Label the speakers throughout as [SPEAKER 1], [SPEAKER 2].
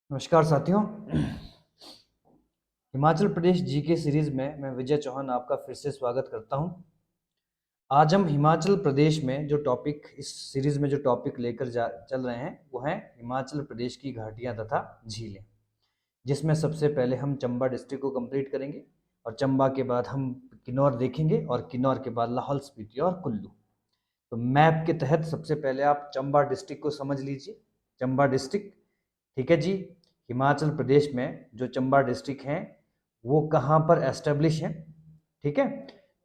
[SPEAKER 1] नमस्कार साथियों। Himachal Pradesh GK series में मैं विजय चौहान आपका फिर से स्वागत करता हूं। आज हम हिमाचल प्रदेश में जो टॉपिक इस सीरीज में जो टॉपिक लेकर चल रहे हैं वो है हिमाचल प्रदेश की घाटियां तथा झीलें, जिसमें सबसे पहले हम चंबा डिस्ट्रिक्ट को कंप्लीट करेंगे और चंबा के बाद हम किन्नौर देखेंगे और किन्नौर के बाद लाहौल स्पीति और कुल्लू। तो मैप के तहत सबसे पहले आप चंबा डिस्ट्रिक्ट को समझ लीजिए। चंबा डिस्ट्रिक्ट, ठीक है जी, हिमाचल प्रदेश में जो चंबा डिस्ट्रिक्ट है वो कहाँ पर एस्टेब्लिश है, ठीक है।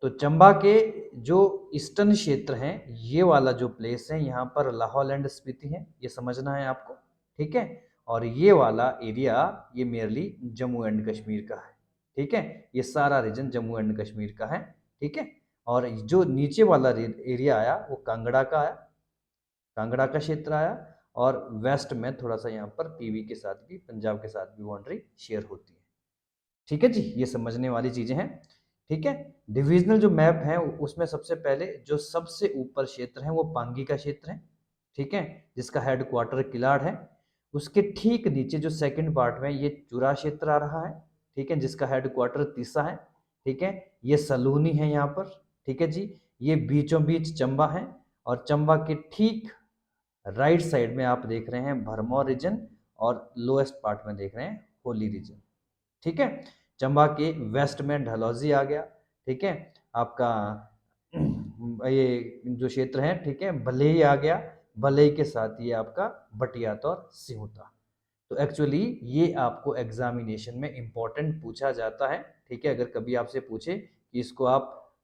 [SPEAKER 1] तो चंबा के जो ईस्टर्न क्षेत्र हैं, ये वाला जो प्लेस है यहाँ पर लाहौल एंड स्पीति है, ये समझना है आपको, ठीक है। और ये वाला एरिया ये मेयरली जम्मू एंड कश्मीर का है, ठीक है। ये सारा रीजन जम्मू एंड कश्मीर का है, ठीक है। और जो नीचे वाला एरिया आया वो कांगड़ा का आया, कांगड़ा का क्षेत्र आया। और वेस्ट में थोड़ा सा यहाँ पर पीवी के साथ भी, पंजाब के साथ भी बाउंड्री शेयर होती है, ठीक है जी। ये समझने वाली चीजें हैं, ठीक है। डिविजनल जो मैप है उसमें सबसे पहले जो सबसे ऊपर क्षेत्र है वो पांगी का क्षेत्र है, ठीक है, जिसका हेडक्वार्टर किलाड़ है। उसके ठीक नीचे जो सेकंड पार्ट में ये चुरा क्षेत्र आ रहा है, ठीक है, जिसका हेडक्वार्टर तीसा है, ठीक है। ये सलूनी है यहाँ पर, ठीक है जी। ये बीचों बीच चंबा है और चंबा के ठीक राइट साइड में आप देख रहे हैं भरमौर रीजन और लोएस्ट पार्ट में देख रहे हैं होली रीजन, ठीक है। चंबा के वेस्ट में ढलौजी आ गया, ठीक है, आपका ये जो क्षेत्र है, ठीक है, भलेई आ गया। भलेई के साथ ये आपका बटियात और सिहुता। तो एक्चुअली ये आपको एग्जामिनेशन में इंपॉर्टेंट पूछा जाता है, ठीक है। अगर कभी आपसे पूछे कि इसको आप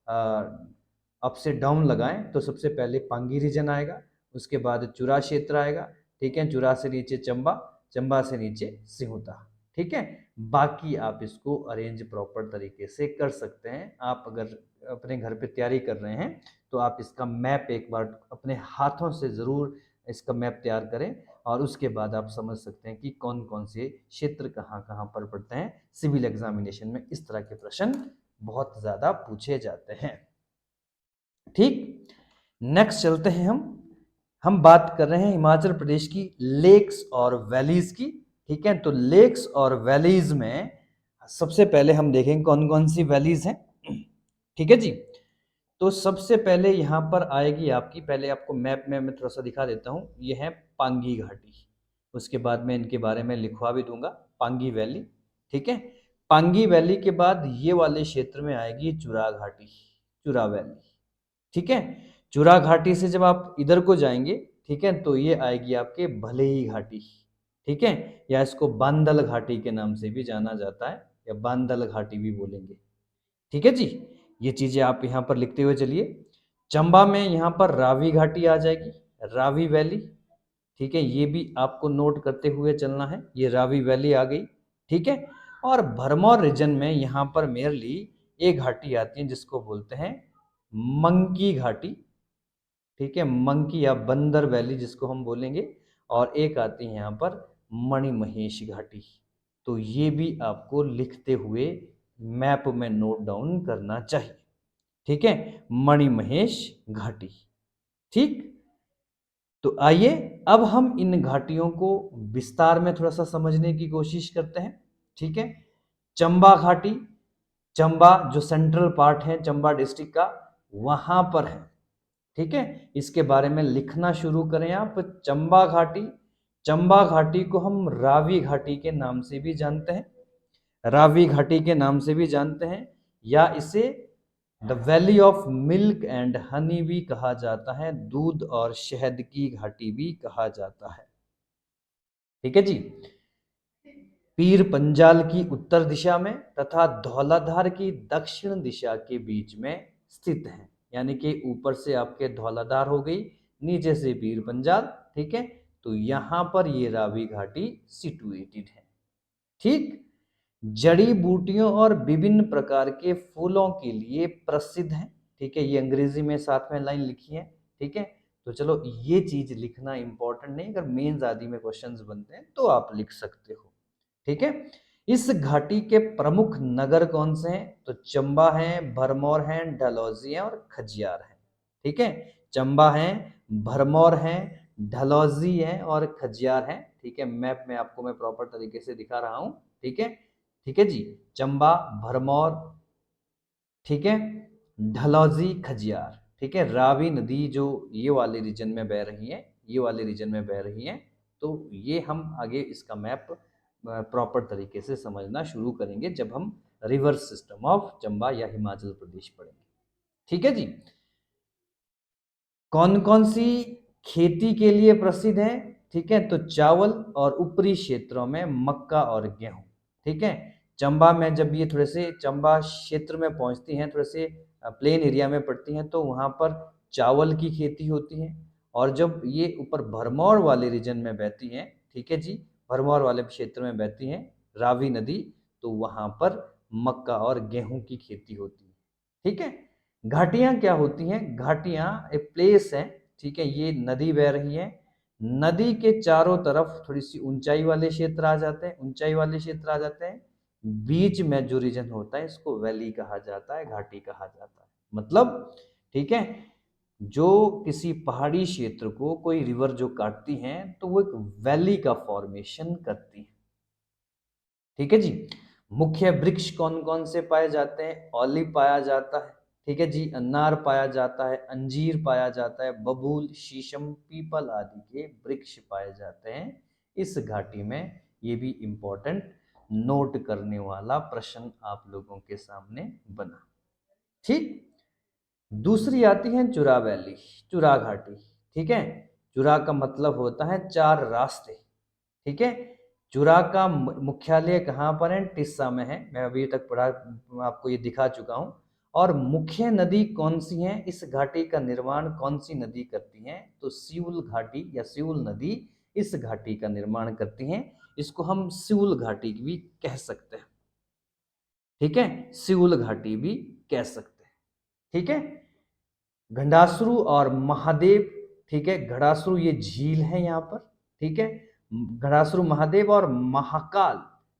[SPEAKER 1] अप से डाउन लगाएं तो सबसे पहले पांगी रीजन आएगा, उसके बाद चुरा क्षेत्र आएगा, ठीक है, चुरा से नीचे चंबा, चंबा से नीचे सिहुता, ठीक है। बाकी आप इसको अरेंज प्रॉपर तरीके से कर सकते हैं। आप अगर अपने घर पे तैयारी कर रहे हैं तो आप इसका मैप एक बार अपने हाथों से ज़रूर इसका मैप तैयार करें और उसके बाद आप समझ सकते हैं कि कौन कौन से क्षेत्र कहाँ कहाँ पर पड़ते हैं। सिविल एग्जामिनेशन में इस तरह के प्रश्न बहुत ज़्यादा पूछे जाते हैं, ठीक। नेक्स्ट चलते हैं हम बात कर रहे हैं हिमाचल प्रदेश की लेक्स और वैलीज की, ठीक है। तो लेक्स और वैलीज में सबसे पहले हम देखेंगे कौन कौन सी वैलीज हैं, ठीक है जी। तो सबसे पहले यहाँ पर आएगी आपकी, पहले आपको मैप में मैं थोड़ा सा दिखा देता हूँ, ये है पांगी घाटी। उसके बाद मैं इनके बारे में लिखवा भी दूंगा, पांगी वैली, ठीक है। पांगी वैली के बाद ये वाले क्षेत्र में आएगी चुरा घाटी, चुरा वैली, ठीक है। चुरा घाटी से जब आप इधर को जाएंगे, ठीक है, तो ये आएगी आपके भलेई घाटी, ठीक है, या इसको बांदल घाटी के नाम से भी जाना जाता है या बांदल घाटी भी बोलेंगे, ठीक है जी। ये चीजें आप यहाँ पर लिखते हुए चलिए। चंबा में यहाँ पर रावी घाटी आ जाएगी, रावी वैली, ठीक है, ये भी आपको नोट करते हुए चलना है, ये रावी वैली आ गई, ठीक है। और भरमौर रीजन में यहाँ पर मेयरली एक घाटी आती है जिसको बोलते हैं मंकी घाटी, ठीक है, मंकी या बंदर वैली जिसको हम बोलेंगे। और एक आती है यहाँ पर मणिमहेश घाटी। तो ये भी आपको लिखते हुए मैप में नोट डाउन करना चाहिए, ठीक है, मणिमहेश घाटी, ठीक। तो आइए अब हम इन घाटियों को विस्तार में थोड़ा सा समझने की कोशिश करते हैं, ठीक है। चंबा घाटी, चंबा जो सेंट्रल पार्ट है चंबा डिस्ट्रिक्ट का, वहां पर है, ठीक है। इसके बारे में लिखना शुरू करें आप। चंबा घाटी, चंबा घाटी को हम रावी घाटी के नाम से भी जानते हैं, रावी घाटी के नाम से भी जानते हैं, या इसे the valley of milk and honey भी कहा जाता है, दूध और शहद की घाटी भी कहा जाता है, ठीक है जी। पीर पंजाल की उत्तर दिशा में तथा धौलाधार की दक्षिण दिशा के बीच में स्थित है, यानी कि ऊपर से आपके धौलाधार हो गई, नीचे से पीर पंजाल, ठीक है। तो यहां पर ये रावी घाटी सिचुएटेड है, ठीक। जड़ी बूटियों और विभिन्न प्रकार के फूलों के लिए प्रसिद्ध है, ठीक है, ये अंग्रेजी में साथ में लाइन लिखी है, ठीक है। तो चलो ये चीज लिखना इंपॉर्टेंट नहीं, अगर मेंस आदि में क्वेश्चंस बनते हैं तो आप लिख सकते हो, ठीक है। इस घाटी के प्रमुख नगर कौन से हैं? तो चंबा है, भरमौर है, डलहौजी है और खजियार है, ठीक है। चंबा है, भरमौर है, ढलौजी है और खजियार है। ठीक है, मैप में आपको मैं प्रॉपर तरीके से दिखा रहा हूँ। ठीक है जी, चंबा, भरमौर, ठीक है, ढलौजी, खजियार। ठीक है, रावी नदी जो ये वाले रीजन में बह रही है, ये वाले रीजन में बह रही है। तो ये हम आगे इसका मैप प्रॉपर तरीके से समझना शुरू करेंगे जब हम रिवर सिस्टम ऑफ चंबा या हिमाचल प्रदेश पढ़ेंगे। ठीक है जी, कौन कौन सी खेती के लिए प्रसिद्ध है? ठीक है, तो चावल और ऊपरी क्षेत्रों में मक्का और गेहूं। ठीक है, चंबा में जब ये थोड़े से चंबा क्षेत्र में पहुंचती हैं, थोड़े से प्लेन एरिया में पड़ती हैं, तो वहां पर चावल की खेती होती है। और जब ये ऊपर भरमौर वाले रीजन में बहती हैं, ठीक है जी, भरमौर वाले क्षेत्र में बहती हैं रावी नदी, तो वहां पर मक्का और गेहूं की खेती होती है। ठीक है, घाटियां क्या होती हैं? घाटियां एक प्लेस है, ठीक है, ये नदी बह रही है, नदी के चारों तरफ थोड़ी सी ऊंचाई वाले क्षेत्र आ जाते हैं, ऊंचाई वाले क्षेत्र आ जाते हैं, बीच में जो रीजन होता है इसको वैली कहा जाता है, घाटी कहा जाता है। मतलब, ठीक है, जो किसी पहाड़ी क्षेत्र को कोई रिवर जो काटती है तो वो एक वैली का फॉर्मेशन करती है। ठीक है जी, मुख्य वृक्ष कौन कौन से पाए जाते हैं? ऑलिव पाया जाता है, ठीक है जी, अनार पाया जाता है, अंजीर पाया जाता है, बबूल, शीशम, पीपल आदि के वृक्ष पाए जाते हैं इस घाटी में। ये भी इंपॉर्टेंट नोट करने वाला प्रश्न आप लोगों के सामने बना। ठीक, दूसरी आती है चुरा वैली, चुरा घाटी। ठीक है, चुरा का मतलब होता है चार रास्ते। ठीक है, चुरा का मुख्यालय कहाँ पर है? टिस्सा में है, मैं अभी तक पढ़ा आपको ये दिखा चुका हूँ। और मुख्य नदी कौन सी है? इस घाटी का निर्माण कौन सी नदी करती है? तो सिउल घाटी या सिउल नदी इस घाटी का निर्माण करती है। इसको हम सिउल घाटी भी कह सकते हैं। ठीक है, सिउल घाटी भी कह सकते हैं। ठीक है, घंडासुरु और महादेव, ठीक है, घड़ासुरु ये झील है यहाँ पर। ठीक है, घड़ासुरु महादेव और महाकाल,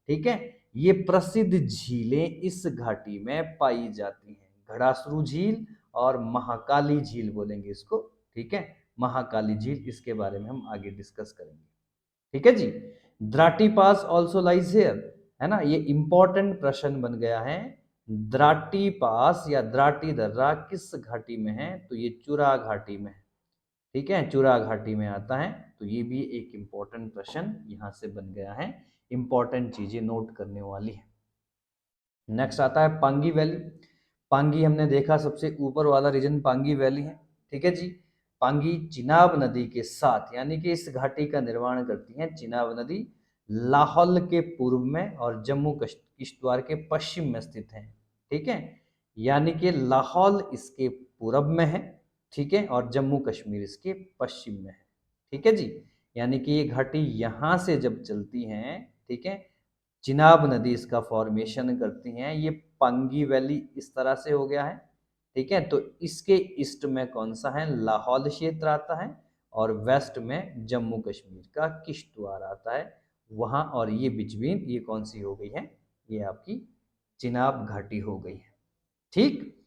[SPEAKER 1] ठीक है, ये प्रसिद्ध झीलें इस घाटी में पाई जाती हैं। घड़ासुरु झील और महाकाली झील बोलेंगे इसको। ठीक है, महाकाली झील, इसके बारे में हम आगे डिस्कस करेंगे। ठीक है जी, द्राटी पास ऑल्सो लाइज हियर, है ना, ये इंपॉर्टेंट प्रश्न बन गया है। द्राटी पास या द्राटी दर्रा किस घाटी में है? तो ये चुरा घाटी में है। ठीक है, चुरा घाटी में आता है। तो ये भी एक इंपॉर्टेंट प्रश्न यहाँ से बन गया है, इंपॉर्टेंट चीजें नोट करने वाली है। नेक्स्ट आता है पांगी वैली। पांगी हमने देखा सबसे ऊपर वाला रीजन पांगी वैली है। ठीक है जी, पांगी चिनाब नदी के साथ, यानी कि इस घाटी का निर्माण करती है चिनाब नदी, लाहौल के पूर्व में और जम्मू किश्तवाड़ के पश्चिम में स्थित है। ठीक है, यानी कि लाहौल इसके पूर्व में है, ठीक है, और जम्मू कश्मीर इसके पश्चिम में है। ठीक है जी, यानी कि ये घाटी यहाँ से जब चलती हैं, ठीक है, चिनाब नदी इसका फॉर्मेशन करती हैं। ये पांगी वैली इस तरह से हो गया है। ठीक है, तो इसके ईस्ट में कौन सा है? लाहौल क्षेत्र आता है, और वेस्ट में जम्मू कश्मीर का किश्तवाड़ आता है वहां, और ये बिटवीन ये कौन सी हो गई है? ये आपकी चिनाब घाटी हो गई है। ठीक,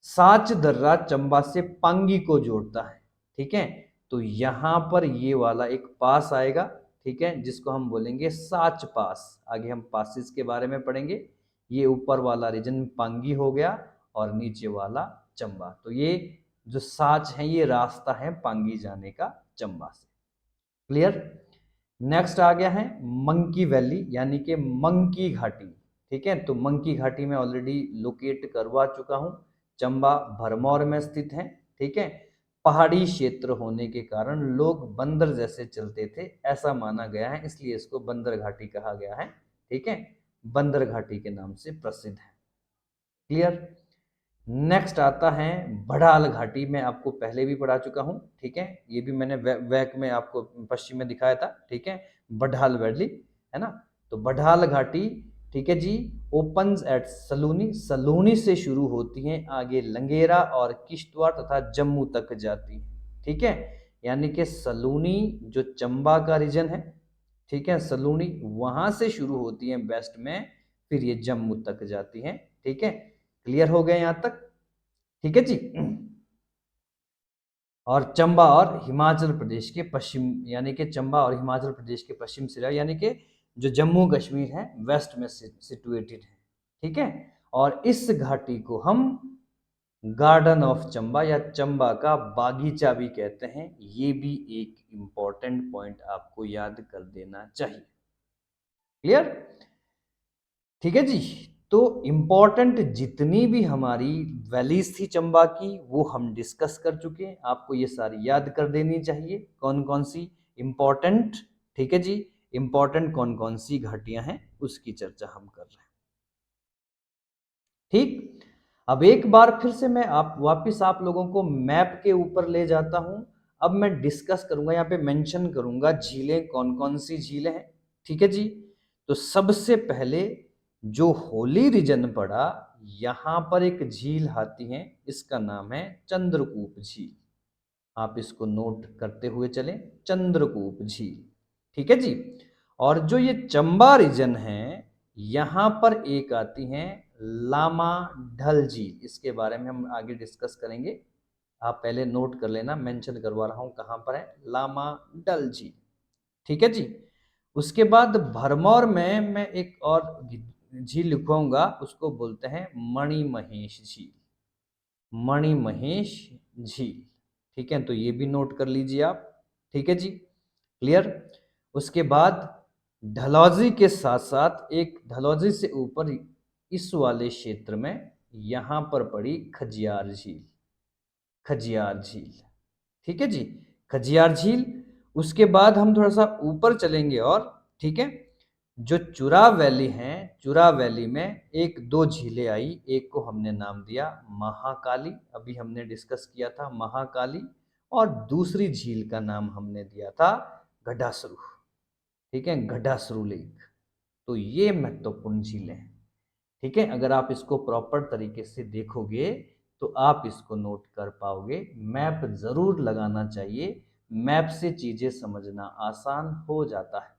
[SPEAKER 1] साच दर्रा चंबा से पांगी को जोड़ता है। ठीक है, तो यहां पर ये वाला एक पास आएगा, ठीक है, जिसको हम बोलेंगे साच पास। आगे हम पासिस के बारे में पढ़ेंगे। ये ऊपर वाला रीजन पांगी हो गया और नीचे वाला चंबा। तो ये जो साच है ये रास्ता है पांगी जाने का चंबा से। क्लियर? नेक्स्ट आ गया है मंकी वैली, यानी कि मंकी घाटी। ठीक है, तो मंकी घाटी में ऑलरेडी लोकेट करवा चुका हूं, चंबा भरमौर में स्थित है। ठीक है, पहाड़ी क्षेत्र होने के कारण लोग बंदर जैसे चलते थे ऐसा माना गया है, इसलिए इसको बंदर घाटी कहा गया है। ठीक है, बंदर घाटी के नाम से प्रसिद्ध है। क्लियर? नेक्स्ट आता है बढ़ाल घाटी, में आपको पहले भी पढ़ा चुका हूँ। ठीक है, ये भी मैंने वैक में आपको पश्चिम में दिखाया था। ठीक है, बढ़ाल वैली, है ना, तो बढ़ाल घाटी, ठीक है जी, ओपन्स एट सलूनी, सलूनी से शुरू होती हैं, आगे लंगेरा और किश्तवाड़ तथा जम्मू तक जाती है। ठीक है, यानी कि सलूनी जो चंबा का रीजन है, ठीक है, सलूनी वहां से शुरू होती है वेस्ट में, फिर ये जम्मू तक जाती है। ठीक है, क्लियर हो गए यहां तक? ठीक है जी। और चंबा और हिमाचल प्रदेश के पश्चिम, यानी कि चंबा और हिमाचल प्रदेश के पश्चिम सिरा, यानी कि जो जम्मू कश्मीर है वेस्ट में सिचुएटेड है। ठीक है, और इस घाटी को हम गार्डन ऑफ चंबा या चंबा का बागीचा भी कहते हैं। ये भी एक इंपॉर्टेंट पॉइंट आपको याद कर देना चाहिए। क्लियर? ठीक है जी। तो इंपॉर्टेंट जितनी भी हमारी वैलीज थी चंबा की वो हम डिस्कस कर चुके हैं, आपको ये सारी याद कर देनी चाहिए कौन कौन सी इंपॉर्टेंट। ठीक है जी, इंपॉर्टेंट कौन कौन सी घाटियां हैं उसकी चर्चा हम कर रहे हैं। ठीक, अब एक बार फिर से मैं वापिस आप लोगों को मैप के ऊपर ले जाता हूं। अब मैं डिस्कस करूंगा, यहाँ पे मेंशन करूंगा झीलें कौन कौन सी झीलें हैं। ठीक है जी, तो सबसे पहले जो होली रीजन पड़ा, यहां पर एक झील आती है, इसका नाम है चंद्रकूप झील। आप इसको नोट करते हुए चलें, चंद्रकूप झील। ठीक है जी, और जो ये चंबा रीजन है, यहां पर एक आती है लामा ढल झील। इसके बारे में हम आगे डिस्कस करेंगे, आप पहले नोट कर लेना, मेंशन करवा रहा हूं कहां पर है, लामा ढल झील। ठीक है जी, उसके बाद भरमौर में मैं एक और झील लिखवाऊंगा, उसको बोलते हैं मणिमहेश झील। मणिमहेश झील। ठीक है, तो ये भी नोट कर लीजिए आप। ठीक है जी, क्लियर? उसके बाद ढलौजी के साथ साथ एक ढलौजी से ऊपर इस वाले क्षेत्र में यहां पर पड़ी खजियार झील। खजियार झील, ठीक है जी, खजियार झील। उसके बाद हम थोड़ा सा ऊपर चलेंगे और ठीक है, जो चुरा वैली है, चुरा वैली में एक दो झीलें आई, एक को हमने नाम दिया महाकाली, अभी हमने डिस्कस किया था महाकाली, और दूसरी झील का नाम हमने दिया था गड्ढासरू। ठीक है, गड्ढासरू लेक। तो ये महत्वपूर्ण झीलें हैं। ठीक है, अगर आप इसको प्रॉपर तरीके से देखोगे तो आप इसको नोट कर पाओगे। मैप जरूर लगाना चाहिए, मैप से चीजें समझना आसान हो जाता है।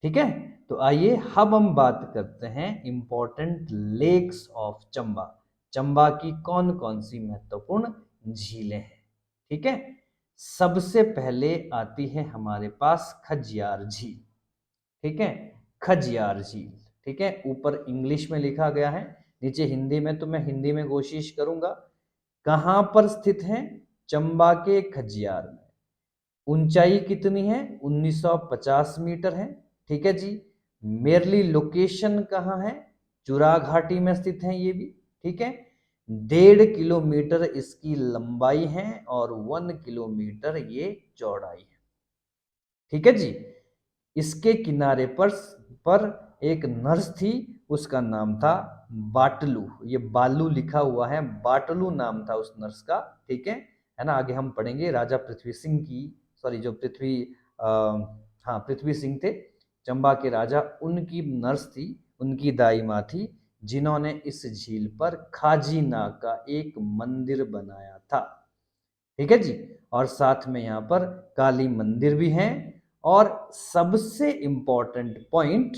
[SPEAKER 1] ठीक है, तो आइए अब हम बात करते हैं important lakes of Chamba. Chamba की कौन कौन सी महत्वपूर्ण झीलें हैं। ठीक है, सबसे पहले आती है हमारे पास खजियार झील। ठीक है, खजियार झील। ठीक है, ऊपर इंग्लिश में लिखा गया है, नीचे हिंदी में, तो मैं हिंदी में कोशिश करूंगा। कहां पर स्थित है? चंबा के खजियार में। ऊंचाई कितनी है? 1950 मीटर है। ठीक है जी, मेरली लोकेशन कहाँ है? चुरा घाटी में स्थित है ये भी। ठीक है, 1.5 किलोमीटर इसकी लंबाई है और 1 किलोमीटर ये चौड़ाई है। ठीक है जी, इसके किनारे पर एक नर्स थी, उसका नाम था बाटलू। ये बालू लिखा हुआ है, बाटलू नाम था उस नर्स का। ठीक है ना? आगे हम पढ़ेंगे राजा पृथ्वी सिंह की, सॉरी जो हाँ पृथ्वी सिंह थे चंबा के राजा, उनकी नर्स थी, उनकी दाई माँ थी, जिन्होंने इस झील पर खाजी नाग का एक मंदिर बनाया था। ठीक है जी, और साथ में यहाँ पर काली मंदिर भी है। और सबसे इंपॉर्टेंट पॉइंट,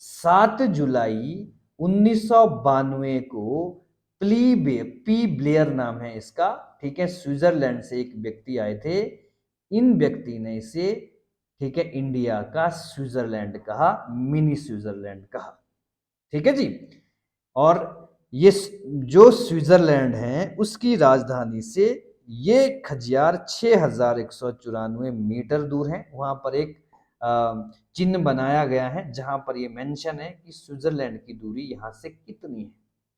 [SPEAKER 1] 7 जुलाई 1992 को पी ब्लेयर नाम है इसका। ठीक है, स्विट्जरलैंड से एक व्यक्ति आए थे, इन व्यक्ति ने इसे ठीक है इंडिया का स्विट्जरलैंड कहा, मिनी स्विट्जरलैंड कहा। ठीक है जी, और ये जो स्विट्जरलैंड है उसकी राजधानी से ये खजियार 6194 मीटर दूर है। वहां पर एक चिन्ह बनाया गया है जहां पर ये मेंशन है कि स्विट्जरलैंड की दूरी यहां से कितनी है।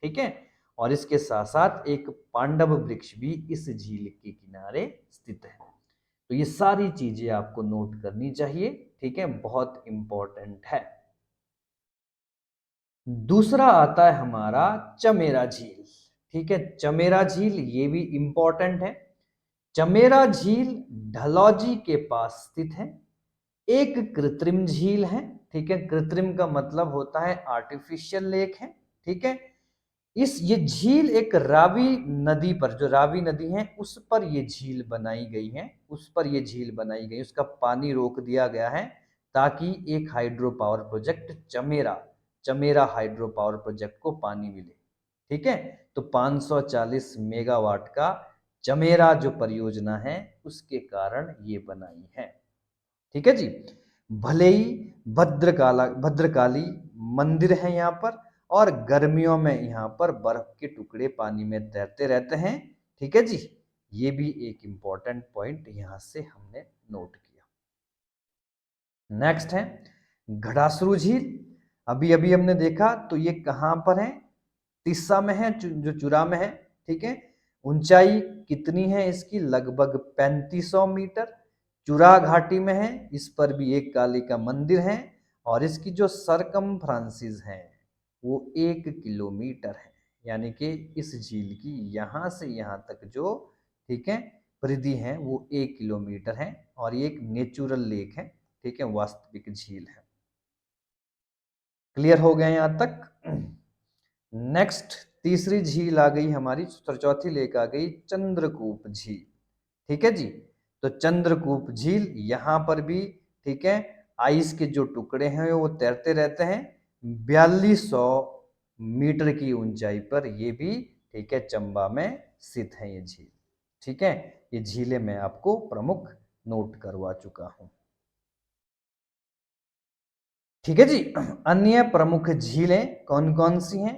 [SPEAKER 1] ठीक है, और इसके साथ साथ एक पांडव वृक्ष भी इस झील के किनारे स्थित है। तो ये सारी चीजें आपको नोट करनी चाहिए। ठीक है, बहुत इंपॉर्टेंट है। दूसरा आता है हमारा चमेरा झील। ठीक है, चमेरा झील ये भी इंपॉर्टेंट है। चमेरा झील ढलौजी के पास स्थित है, एक कृत्रिम झील है। ठीक है, कृत्रिम का मतलब होता है आर्टिफिशियल लेक है। ठीक है, ये झील एक रावी नदी पर, जो रावी नदी है उस पर ये झील बनाई गई है, उस पर ये झील बनाई गई, उसका पानी रोक दिया गया है ताकि एक hydro power project Chamera Chamera hydro power project को पानी मिले। ठीक है, तो 540 मेगावाट का चमेरा जो परियोजना है उसके कारण ये बनाई है। ठीक है जी। भले ही भद्रकाली मंदिर है यहाँ पर, और गर्मियों में यहाँ पर बर्फ के टुकड़े पानी में तैरते रहते हैं। ठीक है जी, ये भी एक इंपॉर्टेंट पॉइंट यहाँ से हमने नोट किया। नेक्स्ट है घड़ासरू झील। अभी अभी हमने देखा, तो ये कहाँ पर है? तिस्सा में है, जो चुरा में है। ठीक है, ऊंचाई कितनी है इसकी? लगभग 3500 मीटर। चुरा घाटी में है, इस पर भी एक काली का मंदिर है, और इसकी जो सरकमफ्रांसिस है वो 1 किलोमीटर है। यानी कि इस झील की यहाँ से यहाँ तक जो, ठीक है, परिधि है वो 1 किलोमीटर है, और ये एक नेचुरल लेक है। ठीक है, वास्तविक झील है। क्लियर हो गए यहाँ तक? नेक्स्ट तीसरी झील आ गई हमारी, चौथी लेक आ गई चंद्रकूप झील। ठीक है जी, तो चंद्रकूप झील यहाँ पर भी, ठीक है, आइस के जो टुकड़े हैं वो तैरते रहते हैं। 4200 मीटर की ऊंचाई पर ये भी, ठीक है, चंबा में स्थित है ये झील। ठीक है, ये झीलें मैं आपको प्रमुख नोट करवा चुका हूं। ठीक है जी। अन्य प्रमुख झीलें कौन कौन सी हैं?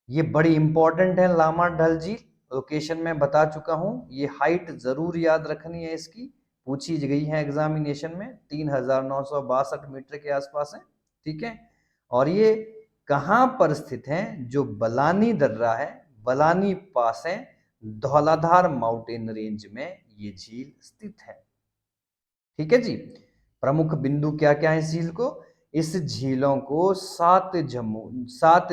[SPEAKER 1] ये बड़ी इंपॉर्टेंट है। लामा डल झील, लोकेशन में बता चुका हूं। ये हाइट जरूर याद रखनी है, इसकी पूछी गई है एग्जामिनेशन में। 3962 मीटर के आसपास है। ठीक है, और ये कहां पर स्थित है? जो बलानी दर्रा है, बलानी पास है, धौलाधार माउंटेन रेंज में ये झील स्थित है। ठीक है जी। प्रमुख बिंदु क्या क्या है इस झील को? इस झीलों को 7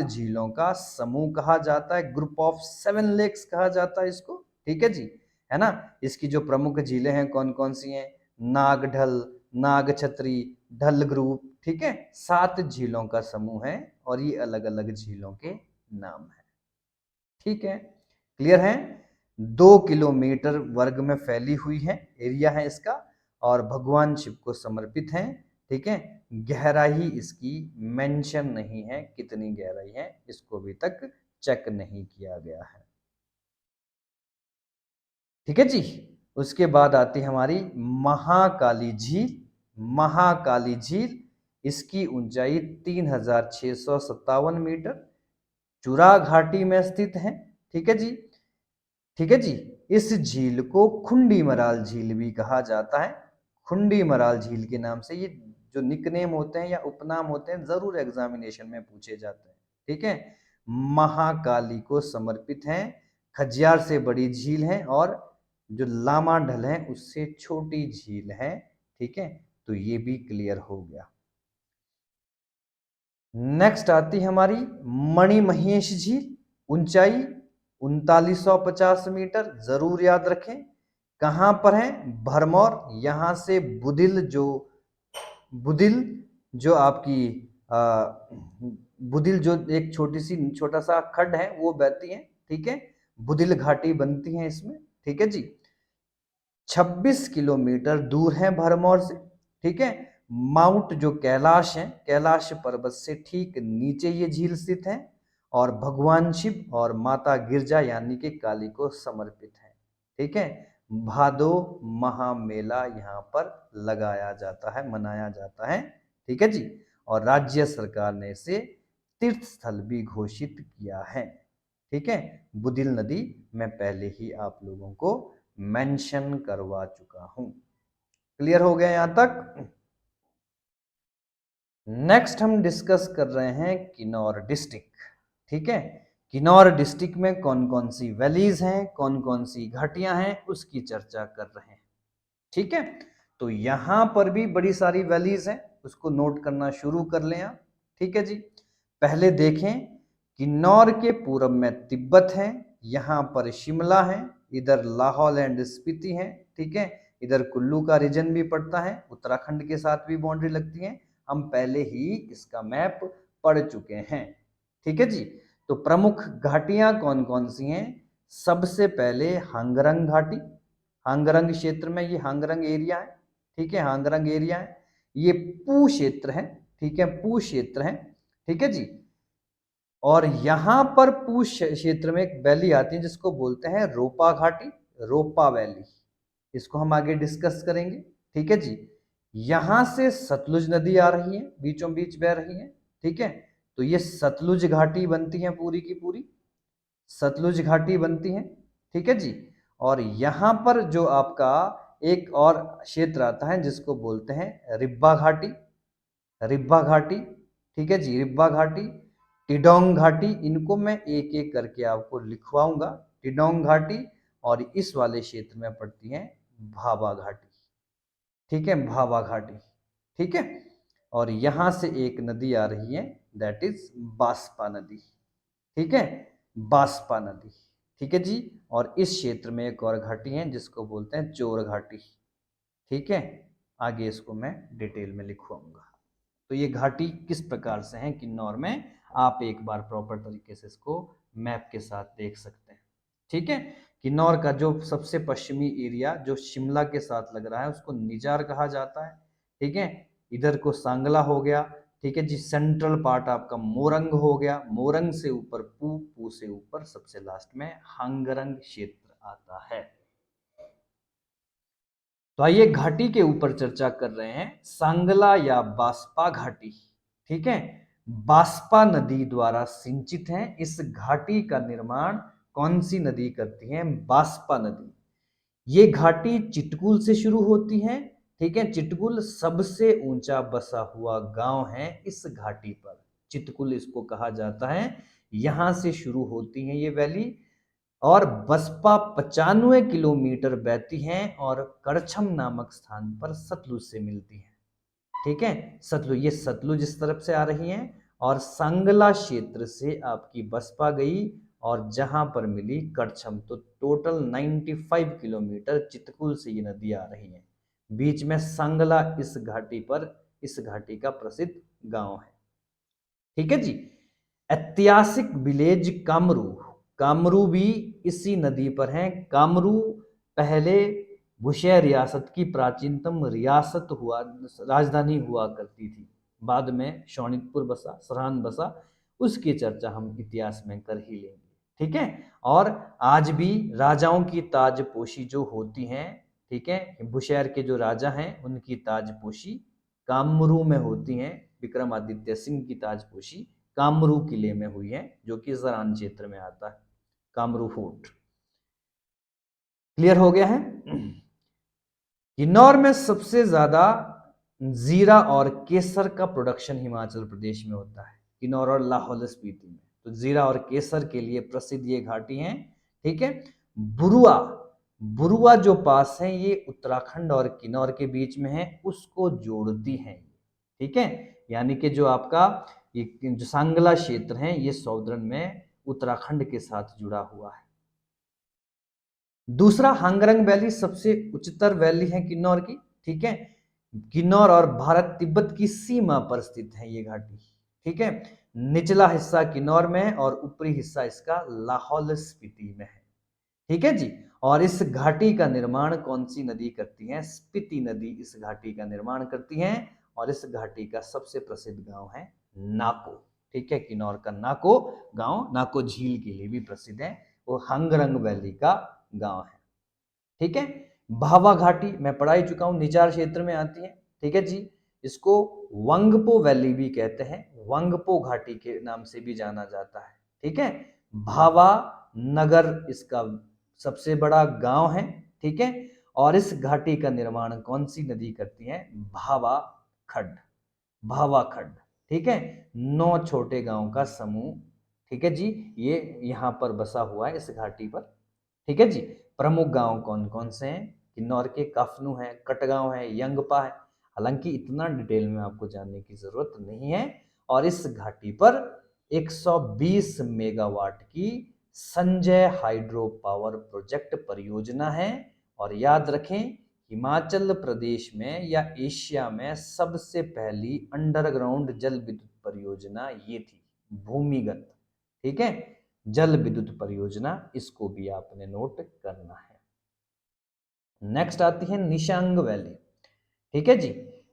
[SPEAKER 1] झीलों का समूह कहा जाता है। ग्रुप ऑफ 7 लेक्स कहा जाता है इसको। ठीक है जी, है ना। इसकी जो प्रमुख झीलें हैं कौन कौन सी हैं? नागढल, नागछत्री, ढल ग्रुप। ठीक है, 7 झीलों का समूह है, और ये अलग अलग झीलों के नाम है। ठीक है, क्लियर है। 2 किलोमीटर वर्ग में फैली हुई है, एरिया है इसका, और भगवान शिव को समर्पित है। ठीक है, गहराई इसकी मेंशन नहीं है, कितनी गहराई है इसको अभी तक चेक नहीं किया गया है। ठीक है जी। उसके बाद आती है हमारी महाकाली झील। महाकाली झील, इसकी ऊंचाई 3657 मीटर, चुरा घाटी में स्थित है। ठीक है जी। ठीक है जी, इस झील को खुंडी मराल झील भी कहा जाता है। खुंडी मराल झील के नाम से ये जो निकनेम होते हैं या उपनाम होते हैं, जरूर एग्जामिनेशन में पूछे जाते हैं। ठीक है, महाकाली को समर्पित है। खजियार से बड़ी झील है, और जो लामा ढल है उससे छोटी झील है। ठीक है, तो ये भी क्लियर हो गया। नेक्स्ट आती है हमारी मणिमहेश झील। ऊंचाई 3950 मीटर, जरूर याद रखें। कहां पर है? भरमौर। यहां से बुदिल जो आपकी बुदिल जो एक छोटा सा खड्ड है वो बहती है। ठीक है, बुदिल घाटी बनती है इसमें। ठीक है जी, 26 किलोमीटर दूर है भरमौर से। ठीक है, माउंट जो कैलाश है, कैलाश पर्वत से ठीक नीचे ये झील स्थित है, और भगवान शिव और माता गिरजा यानी कि काली को समर्पित है। ठीक है, भादो महामेला यहाँ पर लगाया जाता है, मनाया जाता है। ठीक है जी, और राज्य सरकार ने इसे तीर्थ स्थल भी घोषित किया है। ठीक है, बुदिल नदी मैं पहले ही आप लोगों को मेंशन करवा चुका हूं। क्लियर हो गया यहां तक? नेक्स्ट हम डिस्कस कर रहे हैं किन्नौर डिस्ट्रिक्ट। ठीक है, किन्नौर डिस्ट्रिक्ट में कौन कौन सी वैलीज हैं, कौन कौन सी घाटियां हैं, उसकी चर्चा कर रहे हैं। ठीक है, तो यहां पर भी बड़ी सारी वैलीज हैं, उसको नोट करना शुरू कर लें आप। ठीक है जी, पहले देखें, किन्नौर के पूर्व में तिब्बत है, यहाँ पर शिमला है, इधर लाहौल एंड स्पीति है। ठीक है, इधर कुल्लू का रीजन भी पड़ता है, उत्तराखंड के साथ भी बाउंड्री लगती है। हम पहले ही इसका मैप पढ़ चुके हैं। ठीक है जी, तो प्रमुख घाटियां कौन कौन सी हैं? सबसे पहले हांगरंग घाटी। हांगरंग क्षेत्र में, ये हांगरंग एरिया है। ठीक है, हांगरंग एरिया है, ये पू क्षेत्र है। ठीक है, पू क्षेत्र है। ठीक है जी, और यहां पर पूछ क्षेत्र में एक वैली आती है जिसको बोलते हैं रोपा घाटी। रोपा वैली, इसको हम आगे डिस्कस करेंगे। ठीक है जी, यहां से सतलुज नदी आ रही है, बीचों बीच बह रही है। ठीक है, तो ये सतलुज घाटी बनती है पूरी की पूरी, सतलुज घाटी बनती है। ठीक है जी, और यहां पर जो आपका एक और क्षेत्र आता है जिसको बोलते हैं रिब्बा घाटी, रिब्बा घाटी। ठीक है जी, रिब्बा घाटी, टिडोंग घाटी, इनको मैं एक एक करके आपको लिखवाऊंगा। टिडोंग घाटी, और इस वाले क्षेत्र में पड़ती है भाभा घाटी। ठीक है, भाभा घाटी। ठीक है, और यहां से एक नदी आ रही है, दैट इज बांसपा नदी। ठीक है, बांसपा नदी। ठीक है जी, और इस क्षेत्र में एक और घाटी है जिसको बोलते हैं चोर घाटी। ठीक है, आगे इसको मैं डिटेल में लिखवाऊंगा। तो ये घाटी किस प्रकार से है किन्नौर में, आप एक बार प्रॉपर तरीके से इसको मैप के साथ देख सकते हैं। ठीक है, किन्नौर का जो सबसे पश्चिमी एरिया जो शिमला के साथ लग रहा है उसको निजार कहा जाता है। ठीक है, इधर को सांगला हो गया। ठीक है जी, सेंट्रल पार्ट आपका मोरंग हो गया, मोरंग से ऊपर पू, पू से ऊपर सबसे लास्ट में हांगरंग क्षेत्र आता है। तो आइए घाटी के ऊपर चर्चा कर रहे हैं, सांगला या बास्पा घाटी। ठीक है, बास्पा नदी द्वारा सिंचित है। इस घाटी का निर्माण कौन सी नदी करती है, बास्पा नदी। ये घाटी चिटकुल से शुरू होती है। ठीक है, चिटकुल सबसे ऊंचा बसा हुआ गांव है इस घाटी पर, चिटकुल इसको कहा जाता है। यहां से शुरू होती है ये वैली, और बसपा 95 किलोमीटर बहती है और करछम नामक स्थान पर सतलुज से मिलती है। ठीक है, सतलुज, ये सतलुज इस तरफ से आ रही है, और सांगला क्षेत्र से आपकी बसपा गई और जहां पर मिली करछम। तो टोटल 95 किलोमीटर चितकुल से ये नदी आ रही है। बीच में सांगला इस घाटी पर, इस घाटी का प्रसिद्ध गांव है। ठीक है जी, ऐतिहासिक विलेज कामरू, कामरू भी इसी नदी पर है। कामरू पहले बुशे रियासत की प्राचीनतम रियासत हुआ, राजधानी हुआ करती थी। बाद में शोणितपुर बसा, सरहान बसा, उसकी चर्चा हम इतिहास में कर ही लेंगे। ठीक है, और आज भी राजाओं की ताजपोशी जो होती हैं, ठीक है, बुशहर के जो राजा हैं उनकी ताजपोशी कामरू में होती हैं। विक्रमादित्य सिंह की ताजपोशी कामरू किले में हुई है, जो कि जरान क्षेत्र में आता है, कामरू फोर्ट। क्लियर हो गया है। किन्नौर में सबसे ज्यादा जीरा और केसर का प्रोडक्शन हिमाचल प्रदेश में होता है, किन्नौर और लाहौल स्पीति में। तो जीरा और केसर के लिए प्रसिद्ध ये घाटी हैं। ठीक है, बुरुआ, बुरुआ जो पास है ये उत्तराखंड और किन्नौर के बीच में है, उसको जोड़ती है। ठीक है, यानी कि जो आपका ये जो सांगला क्षेत्र है ये सौदर्न में उत्तराखंड के साथ जुड़ा हुआ है। दूसरा, हांगरंग वैली सबसे उच्चतर वैली है किन्नौर की। ठीक है, किन्नौर और भारत तिब्बत की सीमा पर स्थित है ये घाटी। ठीक है, निचला हिस्सा किन्नौर में है और ऊपरी हिस्सा इसका लाहौल स्पीति में है। ठीक है जी, और इस घाटी का निर्माण कौन सी नदी करती है, स्पीति नदी इस घाटी का निर्माण करती है। और इस घाटी का सबसे प्रसिद्ध गांव है नाको। ठीक है, किन्नौर का नाको गांव, नाको झील के लिए भी प्रसिद्ध है, वो हांगरंग वैली का गांव है। ठीक है, भावा घाटी मैं पढ़ा ही चुका हूं, निचार क्षेत्र में आती है। ठीक है जी, इसको वंगपो वैली भी कहते हैं, वंगपो घाटी के नाम से भी जाना जाता है। ठीक है, भावा नगर इसका सबसे बड़ा गांव है। ठीक है, और इस घाटी का निर्माण कौन सी नदी करती है, भावा खड्ड, भावा खड्ड। ठीक है, 9 छोटे गांव का समूह। ठीक है जी, ये यहाँ पर बसा हुआ है इस घाटी पर। ठीक है जी, प्रमुख गांव कौन कौन से हैं, किन्नौर के काफनू है, कटगांव है, यंगपा है। हालांकि इतना डिटेल में आपको जानने की जरूरत नहीं है। और इस घाटी पर 120 मेगावाट की संजय हाइड्रो पावर प्रोजेक्ट परियोजना है। और याद रखें, हिमाचल प्रदेश में या एशिया में सबसे पहली अंडरग्राउंड जल विद्युत परियोजना ये थी, भूमिगत। ठीक है, जल विद्युत परियोजना, इसको भी आपने नोट करना है। नेक्स्ट आती है निशांग वैली। ठीक है जी,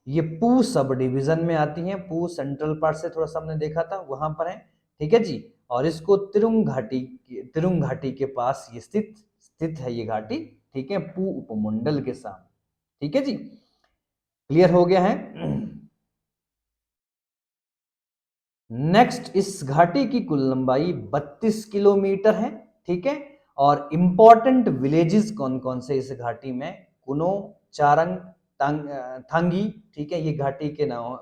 [SPEAKER 1] ये पू सब डिवीजन में आती है, पू सेंट्रल पार्ट से थोड़ा सा हमने देखा था वहां पर है। ठीक है जी, और इसको तिरुंग घाटी के पास ये स्थित स्थित है ये घाटी, ठीक है, पू उपमंडल के सामने। ठीक है जी, क्लियर हो गया है। नेक्स्ट, इस घाटी की कुल लंबाई 32 किलोमीटर है, ठीक है। और इंपॉर्टेंट विलेजेस कौन कौन से इस घाटी में, कुनो, चारंग, थांगी, ठीक है, ये घाटी के नाम,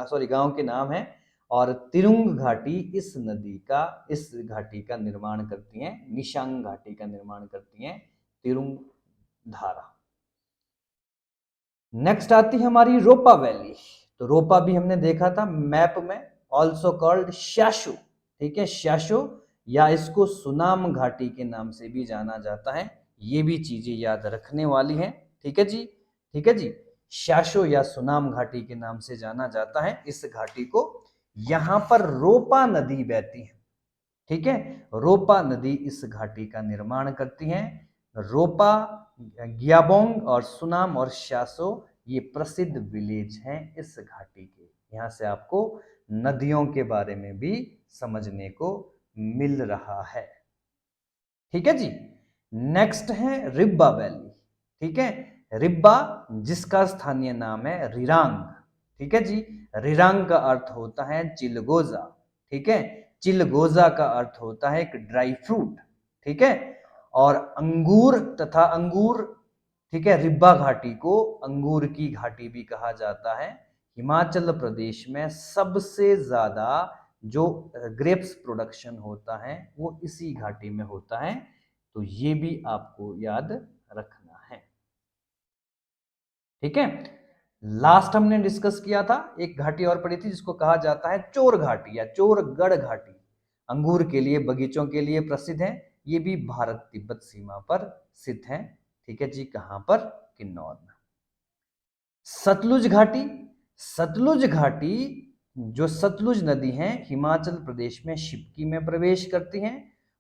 [SPEAKER 1] सॉरी गांव के नाम है। और तिरुंग घाटी इस घाटी का निर्माण करती हैं, निशांग घाटी का निर्माण करती हैं तिरुंग धारा। नेक्स्ट आती है हमारी रोपा वैली। तो रोपा भी हमने देखा था मैप में, ऑल्सो कॉल्ड श्याशु, ठीक है, श्याशु, या इसको सुनाम घाटी के नाम से भी जाना जाता है। ये भी चीजें याद रखने वाली हैं, ठीक है जी, ठीक है जी। श्याशु या सुनाम घाटी के नाम से जाना जाता है इस घाटी को। यहां पर रोपा नदी बहती है, ठीक है, रोपा नदी इस घाटी का निर्माण करती है। रोपा, ग्याबोंग और सुनाम और श्यासो ये प्रसिद्ध विलेज हैं इस घाटी के। यहां से आपको नदियों के बारे में भी समझने को मिल रहा है, ठीक है जी। नेक्स्ट है रिब्बा वैली, ठीक है, रिब्बा जिसका स्थानीय नाम है रिरांग, ठीक है जी। रिरांग का अर्थ होता है चिलगोजा, ठीक है, चिलगोजा का अर्थ होता है एक ड्राई फ्रूट, ठीक है। और अंगूर, ठीक है, रिब्बा घाटी को अंगूर की घाटी भी कहा जाता है। हिमाचल प्रदेश में सबसे ज्यादा जो ग्रेप्स प्रोडक्शन होता है वो इसी घाटी में होता है, तो ये भी आपको याद रखना है, ठीक है। लास्ट हमने डिस्कस किया था, एक घाटी और पड़ी थी जिसको कहा जाता है चोर घाटी या चोरगढ़ घाटी, अंगूर के लिए, बगीचों के लिए प्रसिद्ध है। ये भी भारत तिब्बत सीमा पर स्थित है, ठीक है जी। कहां पर? किन्नौर में। सतलुज घाटी, सतलुज घाटी जो सतलुज नदी है हिमाचल प्रदेश में शिप्की में प्रवेश करती है,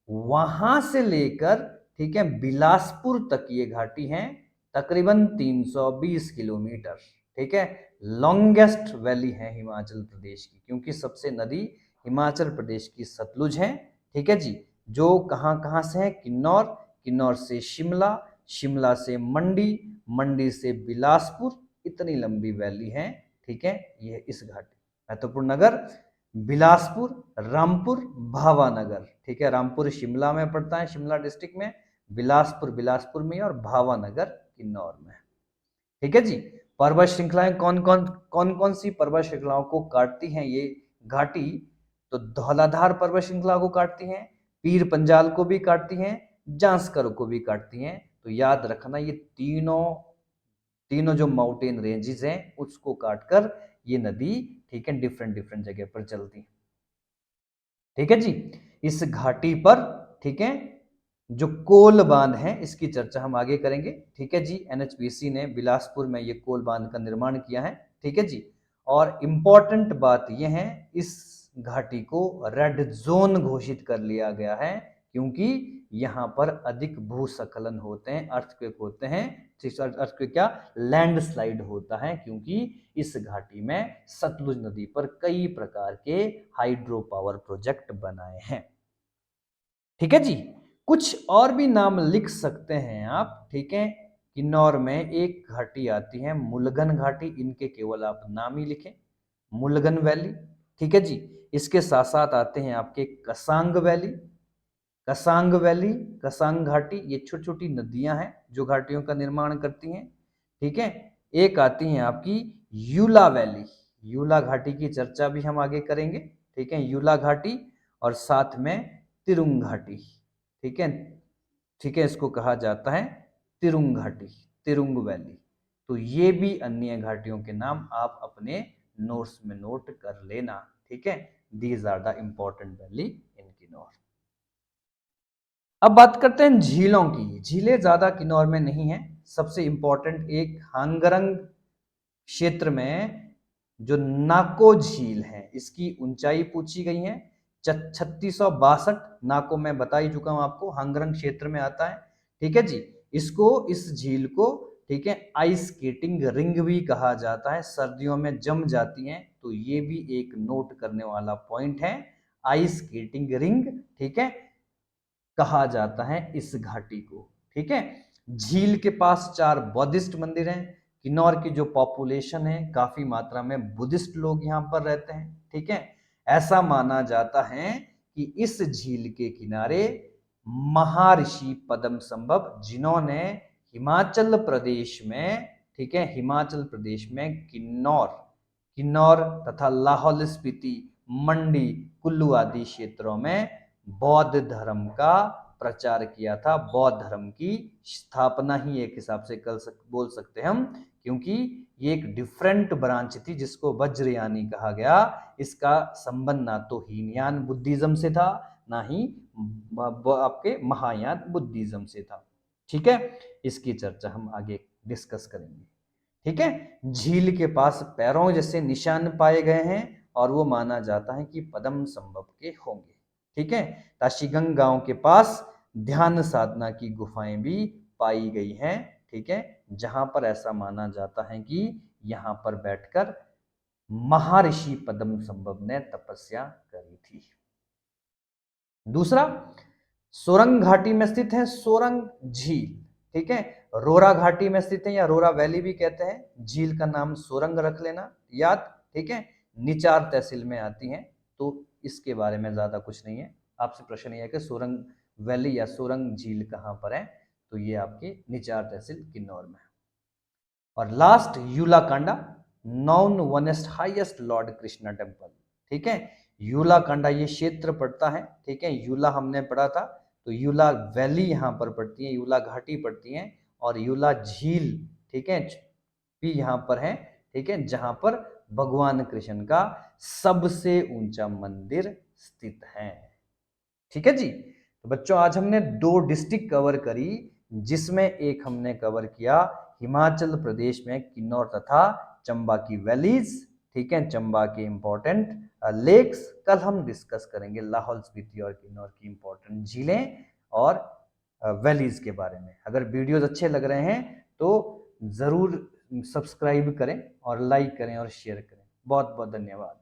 [SPEAKER 1] वहां से लेकर, ठीक है, बिलासपुर तक ये घाटी है, तकरीबन 320 किलोमीटर, ठीक है। लॉन्गेस्ट वैली है हिमाचल प्रदेश की, क्योंकि सबसे नदी हिमाचल प्रदेश की सतलुज है, ठीक है जी। जो कहां कहां से है? किन्नौर, किन्नौर से शिमला, शिमला से मंडी, मंडी से बिलासपुर, इतनी लंबी वैली है, ठीक है। ये इस घाटी, महत्वपूर्ण नगर बिलासपुर, रामपुर, भावानगर, ठीक है। रामपुर शिमला में पड़ता है, शिमला डिस्ट्रिक्ट में, बिलासपुर बिलासपुर में, और भावानगर किन्नौर में, ठीक है जी। पर्वत श्रृंखलाएं कौन कौन सी पर्वत श्रृंखलाओं को काटती हैं ये घाटी? तो धौलाधार पर्वत श्रृंखला को काटती हैं, पीर पंजाल को भी काटती हैं, जांस्कर को भी काटती हैं। तो याद रखना ये तीनों जो माउंटेन रेंजेस हैं उसको काटकर ये नदी, ठीक है, डिफरेंट डिफरेंट जगह पर चलती है, ठीक है जी। इस घाटी पर, ठीक है, जो कोल बांध है इसकी चर्चा हम आगे करेंगे, ठीक है जी। एनएचपीसी ने बिलासपुर में ये कोल बांध का निर्माण किया है, ठीक है जी। और इंपॉर्टेंट बात यह है, इस घाटी को रेड जोन घोषित कर लिया गया है, क्योंकि यहाँ पर अधिक भूस्खलन होते हैं, अर्थक्वेक होते हैं, अर्थक्वेक क्या, लैंडस्लाइड होता है, क्योंकि इस घाटी में सतलुज नदी पर कई प्रकार के हाइड्रो पावर प्रोजेक्ट बनाए हैं, ठीक है जी। कुछ और भी नाम लिख सकते हैं आप, ठीक है। किन्नौर में एक घाटी आती है मुलगन घाटी, इनके केवल आप नाम ही लिखें, मुलगन वैली, ठीक है जी। इसके साथ साथ आते हैं आपके कसांग वैली, कसांग वैली, कसांग घाटी, ये छोटी छोटी नदियां हैं जो घाटियों का निर्माण करती हैं, ठीक है। एक आती है आपकी यूला वैली, यूला घाटी की चर्चा भी हम आगे करेंगे, ठीक है, यूला घाटी। और साथ में तिरुंग घाटी, ठीक है, ठीक है, इसको कहा जाता है तिरुंग घाटी, तिरुंग वैली। तो ये भी अन्य घाटियों के नाम आप अपने नोट्स में नोट कर लेना, ठीक है। These are the important valley in Kinnaur. अब बात करते हैं झीलों की। झीलें ज्यादा किन्नौर में नहीं है, सबसे इंपॉर्टेंट एक हांगरंग क्षेत्र में जो नाको झील है, इसकी ऊंचाई पूछी गई है 3662। नाको मैं बता ही चुका हूं आपको, हांगरंग क्षेत्र में आता है, ठीक है जी। इस झील को, ठीक है, आइस स्केटिंग रिंग भी कहा जाता है, सर्दियों में जम जाती हैं, तो ये भी एक नोट करने वाला पॉइंट है, आइस स्केटिंग रिंग, ठीक है, कहा जाता है इस घाटी को, ठीक है। झील के पास 4 बौद्धिस्ट मंदिर हैं। किन्नौर की जो पॉपुलेशन है काफी मात्रा में बुद्धिस्ट लोग यहाँ पर रहते हैं, ठीक है। ऐसा माना जाता है कि इस झील के किनारे महर्षि पद्मसंभव, जिन्होंने हिमाचल प्रदेश में, ठीक है, हिमाचल प्रदेश में किन्नौर किन्नौर तथा लाहौल स्पीति, मंडी, कुल्लू आदि क्षेत्रों में बौद्ध धर्म का प्रचार किया था। बौद्ध धर्म की स्थापना ही एक हिसाब से बोल सकते हैं हम, क्योंकि ये एक डिफरेंट ब्रांच थी जिसको वज्रयानी कहा गया। इसका संबंध ना तो हीनयान बुद्धिज्म से था, ना ही आपके महायान बुद्धिज्म से था, ठीक है। इसकी चर्चा हम आगे डिस्कस करेंगे, ठीक है। झील के पास पैरों जैसे निशान पाए गए हैं और वो माना जाता है कि पद्मसंभव के होंगे, ठीक है। ताशीगंग गांव के पास ध्यान साधना की गुफाएं भी पाई गई हैं, ठीक है, जहां पर ऐसा माना जाता है कि यहां पर बैठकर महर्षि पद्मसंभव ने तपस्या करी थी। दूसरा, सोरंग घाटी में स्थित है सोरंग झील, ठीक है। रोरा घाटी में स्थित है या रोरा वैली भी कहते हैं। झील का नाम सोरंग रख लेना याद, ठीक है। निचार तहसील में आती है, तो इसके बारे में ज्यादा कुछ नहीं है। आपसे प्रश्न यह है कि सोरंग वैली या सोरंग झील कहां पर है, तो ये आपके निचार तहसील किन्नौर में है। और लास्ट, यूलाकांडा, नॉन वनेस्ट हाईएस्ट लॉर्ड कृष्णा टेम्पल, ठीक है। यूलाकांडा ये क्षेत्र पड़ता है, ठीक है। यूला हमने पढ़ा था, तो यूला वैली यहाँ पर पड़ती है, यूला घाटी पड़ती है, और यूला झील, ठीक है, भी यहाँ पर है, ठीक है, जहां पर भगवान कृष्ण का सबसे ऊंचा मंदिर स्थित है, ठीक है जी। तो बच्चों आज हमने 2 डिस्ट्रिक्ट कवर करी, जिसमें एक हमने कवर किया हिमाचल प्रदेश में किन्नौर तथा चंबा की वैलीज, ठीक है, चंबा के इंपॉर्टेंट लेक्स। कल हम डिस्कस करेंगे लाहौल स्पीति और किन्नौर की इंपॉर्टेंट झीलें और वैलीज के बारे में। अगर वीडियोस अच्छे लग रहे हैं तो जरूर सब्सक्राइब करें और लाइक करें और शेयर करें। बहुत बहुत धन्यवाद।